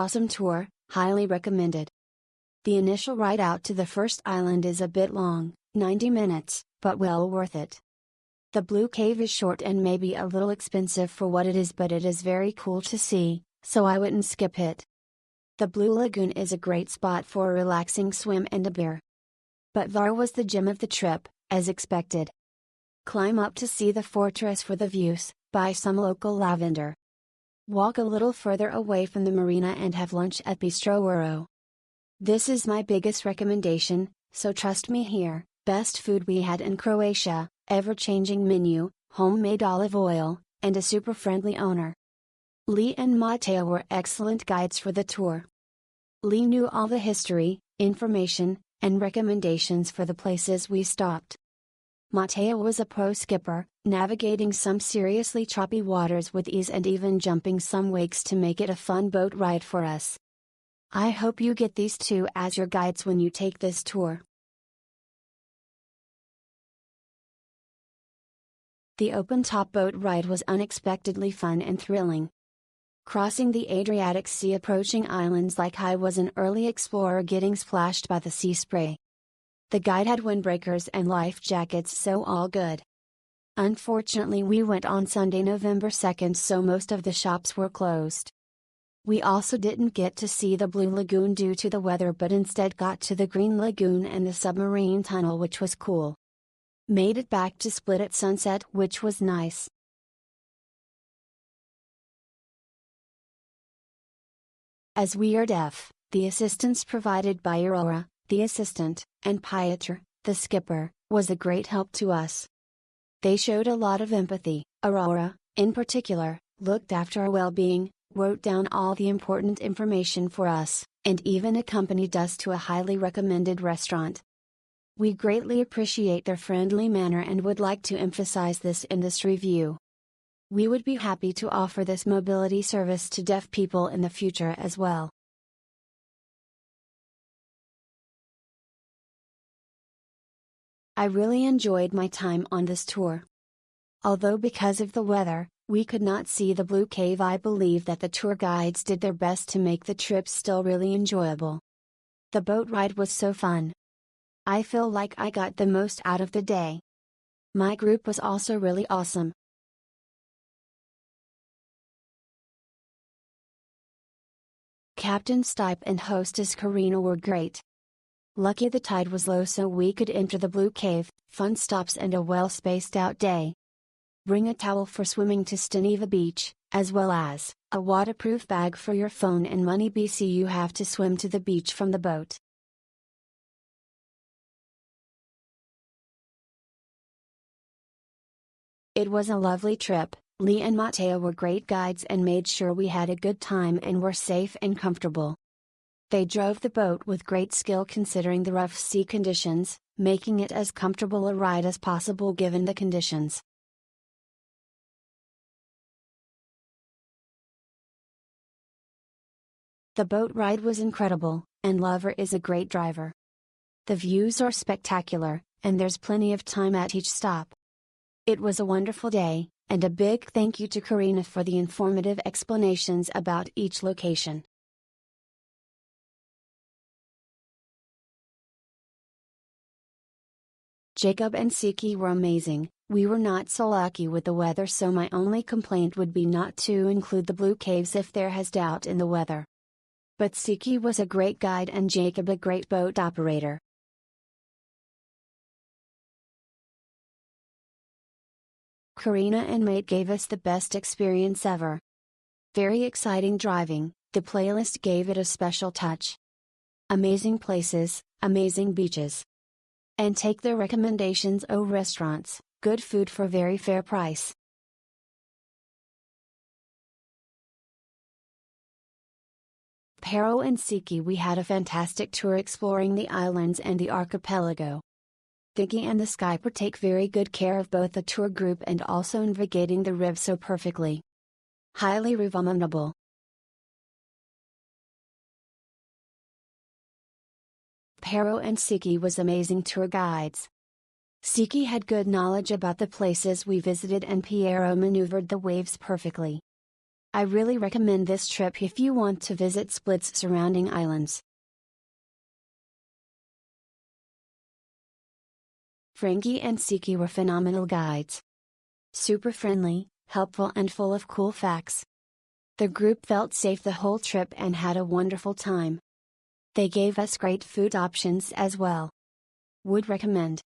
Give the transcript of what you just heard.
Awesome tour, highly recommended. The initial ride out to the first island is a bit long, 90 minutes, but well worth it. The Blue Cave is short and maybe a little expensive for what it is, but it is very cool to see, so I wouldn't skip it. The Blue Lagoon is a great spot for a relaxing swim and a beer. But Hvar was the gem of the trip, as expected. Climb up to see the fortress for the views, buy some local lavender. Walk a little further away from the marina and have lunch at Biševo. This is my biggest recommendation, so trust me here. Best food we had in Croatia, ever-changing menu, homemade olive oil, and a super friendly owner. Lee and Mateo were excellent guides for the tour. Lee knew all the history, information, and recommendations for the places we stopped. Mateo was a pro skipper, navigating some seriously choppy waters with ease and even jumping some wakes to make it a fun boat ride for us. I hope you get these two as your guides when you take this tour. The open-top boat ride was unexpectedly fun and thrilling. Crossing the Adriatic Sea, approaching islands like I was an early explorer getting splashed by the sea spray. The guide had windbreakers and life jackets, so all good. Unfortunately, we went on Sunday, November 2nd, so most of the shops were closed. We also didn't get to see the Blue Lagoon due to the weather, but instead got to the Green Lagoon and the submarine tunnel, which was cool. Made it back to Split at sunset, which was nice. As we are deaf, the assistance provided by Aurora, the assistant, and Piotr, the skipper, was a great help to us. They showed a lot of empathy. Aurora, in particular, looked after our well-being, wrote down all the important information for us, and even accompanied us to a highly recommended restaurant. We greatly appreciate their friendly manner and would like to emphasize this in this review. We would be happy to offer this mobility service to deaf people in the future as well. I really enjoyed my time on this tour. Although because of the weather, we could not see the Blue Cave, I believe that the tour guides did their best to make the trip still really enjoyable. The boat ride was so fun. I feel like I got the most out of the day. My group was also really awesome. Captain Stipe and hostess Karina were great. Lucky the tide was low so we could enter the Blue Cave, fun stops and a well-spaced out day. Bring a towel for swimming to Stiniva Beach, as well as a waterproof bag for your phone and money BC you have to swim to the beach from the boat. It was a lovely trip. Lee and Mateo were great guides and made sure we had a good time and were safe and comfortable. They drove the boat with great skill considering the rough sea conditions, making it as comfortable a ride as possible given the conditions. The boat ride was incredible, and Lover is a great driver. The views are spectacular, and there's plenty of time at each stop. It was a wonderful day, and a big thank you to Karina for the informative explanations about each location. Jacob and Siki were amazing. We were not so lucky with the weather, so my only complaint would be not to include the Blue Caves if there has doubt in the weather. But Siki was a great guide and Jacob a great boat operator. Karina and mate gave us the best experience ever. Very exciting driving, the playlist gave it a special touch. Amazing places, amazing beaches. And take their recommendations. Restaurants, good food for very fair price. Pero and Siki, we had a fantastic tour exploring the islands and the archipelago. Vicky and the Skyper take very good care of both the tour group and also navigating the riv so perfectly. Highly recommendable. Pero and Siki was amazing tour guides. Siki had good knowledge about the places we visited and Piero maneuvered the waves perfectly. I really recommend this trip if you want to visit Split's surrounding islands. Frankie and Siki were phenomenal guides. Super friendly, helpful and full of cool facts. The group felt safe the whole trip and had a wonderful time. They gave us great food options as well. Would recommend.